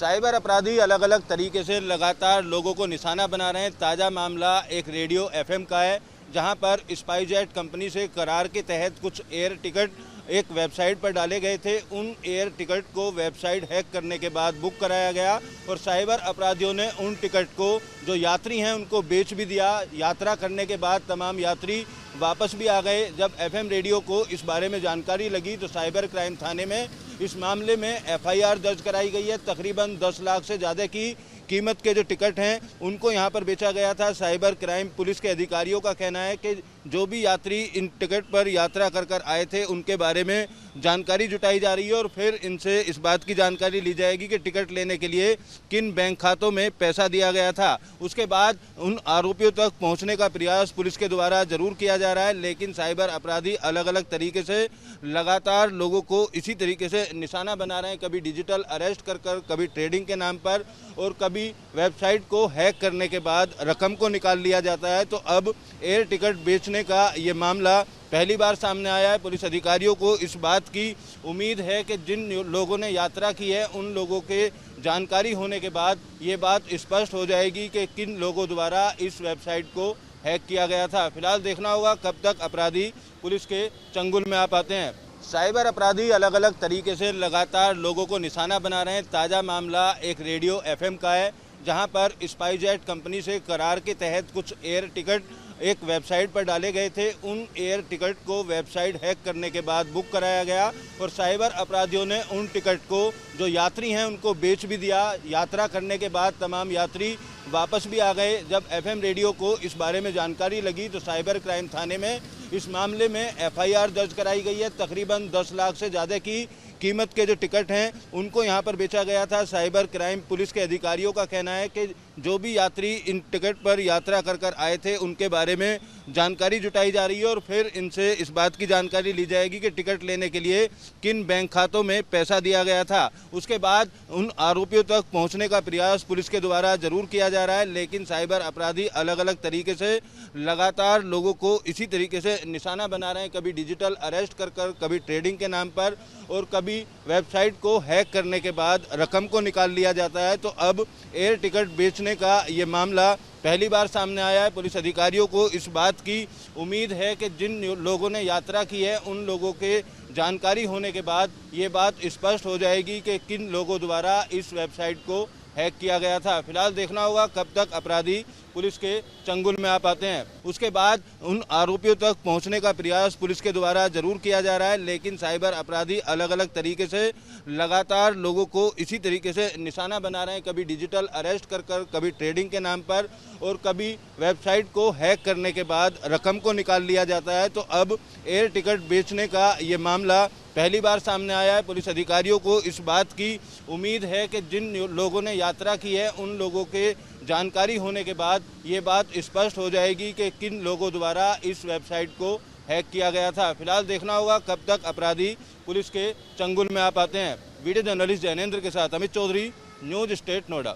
Cyber अपराधी अलग अलग तरीके से लगातार लोगों को निशाना बना रहे हैं। ताज़ा मामला एक रेडियो एफएम का है, जहां पर स्पाइसजेट कंपनी से करार के तहत कुछ एयर टिकट एक वेबसाइट पर डाले गए थे। उन एयर टिकट को वेबसाइट हैक करने के बाद बुक कराया गया और साइबर अपराधियों ने उन टिकट को जो यात्री हैं उनको बेच भी दिया। यात्रा करने के बाद तमाम यात्री वापस भी आ गए। जब एफएम रेडियो को इस बारे में जानकारी लगी तो साइबर क्राइम थाने में इस मामले में एफआईआर दर्ज कराई गई है। तकरीबन 10 लाख से ज़्यादा की कीमत के जो टिकट हैं उनको यहां पर बेचा गया था। साइबर क्राइम पुलिस के अधिकारियों का कहना है कि जो भी यात्री इन टिकट पर यात्रा कर आए थे उनके बारे में जानकारी जुटाई जा रही है और फिर इनसे इस बात की जानकारी ली जाएगी कि टिकट लेने के लिए किन बैंक खातों में पैसा दिया गया था। उसके बाद उन आरोपियों तक पहुंचने का प्रयास पुलिस के द्वारा जरूर किया जा रहा है, लेकिन साइबर अपराधी अलग अलग तरीके से लगातार लोगों को इसी तरीके से निशाना बना रहे हैं। कभी डिजिटल अरेस्ट कर कभी ट्रेडिंग के नाम पर और कभी वेबसाइट को हैक करने के बाद रकम को निकाल लिया जाता है। तो अब एयर टिकट बेचने का ये मामला पहली बार सामने आया है। पुलिस अधिकारियों को इस बात की उम्मीद है कि जिन लोगों ने यात्रा की है उन लोगों के जानकारी होने के बाद ये बात स्पष्ट हो जाएगी कि किन लोगों द्वारा इस वेबसाइट को हैक किया गया था। फिलहाल देखना होगा कब तक अपराधी पुलिस के चंगुल में आ पाते हैं। साइबर अपराधी अलग अलग तरीके से लगातार लोगों को निशाना बना रहे हैं। ताज़ा मामला एक रेडियो एफएम का है, जहां पर स्पाइसजेट कंपनी से करार के तहत कुछ एयर टिकट एक वेबसाइट पर डाले गए थे। उन एयर टिकट को वेबसाइट हैक करने के बाद बुक कराया गया और साइबर अपराधियों ने उन टिकट को जो यात्री हैं उनको बेच भी दिया। यात्रा करने के बाद तमाम यात्री वापस भी आ गए। जब एफएम रेडियो को इस बारे में जानकारी लगी तो साइबर क्राइम थाने में इस मामले में एफआईआर दर्ज कराई गई है। तकरीबन 10 लाख से ज़्यादा की कीमत के जो टिकट हैं उनको यहां पर बेचा गया था। साइबर क्राइम पुलिस के अधिकारियों का कहना है कि जो भी यात्री इन टिकट पर यात्रा कर आए थे उनके बारे में जानकारी जुटाई जा रही है और फिर इनसे इस बात की जानकारी ली जाएगी कि टिकट लेने के लिए किन बैंक खातों में पैसा दिया गया था। उसके बाद उन आरोपियों तक पहुंचने का प्रयास पुलिस के द्वारा जरूर किया जा रहा है, लेकिन साइबर अपराधी अलग अलग तरीके से लगातार लोगों को इसी तरीके से निशाना बना रहे हैं। कभी डिजिटल अरेस्ट कर कभी ट्रेडिंग के नाम पर और कभी वेबसाइट को हैक करने के बाद रकम को निकाल लिया जाता है। तो अब एयर टिकट बेचने का ये मामला पहली बार सामने आया है। पुलिस अधिकारियों को इस बात की उम्मीद है कि जिन लोगों ने यात्रा की है उन लोगों के जानकारी होने के बाद ये बात स्पष्ट हो जाएगी कि किन लोगों द्वारा इस वेबसाइट को हैक किया गया था। फिलहाल देखना होगा कब तक अपराधी पुलिस के चंगुल में आ पाते हैं। उसके बाद उन आरोपियों तक पहुंचने का प्रयास पुलिस के द्वारा जरूर किया जा रहा है, लेकिन साइबर अपराधी अलग अलग तरीके से लगातार लोगों को इसी तरीके से निशाना बना रहे हैं। कभी डिजिटल अरेस्ट कर कभी ट्रेडिंग के नाम पर और कभी वेबसाइट को हैक करने के बाद रकम को निकाल लिया जाता है। तो अब एयर टिकट बेचने का ये मामला पहली बार सामने आया है। पुलिस अधिकारियों को इस बात की उम्मीद है कि जिन लोगों ने यात्रा की है उन लोगों के जानकारी होने के बाद ये बात स्पष्ट हो जाएगी कि किन लोगों द्वारा इस वेबसाइट को हैक किया गया था। फिलहाल देखना होगा कब तक अपराधी पुलिस के चंगुल में आ पाते हैं। वीडियो जर्नलिस्ट जैनेंद्र के साथ अमित चौधरी, न्यूज स्टेट नोएडा।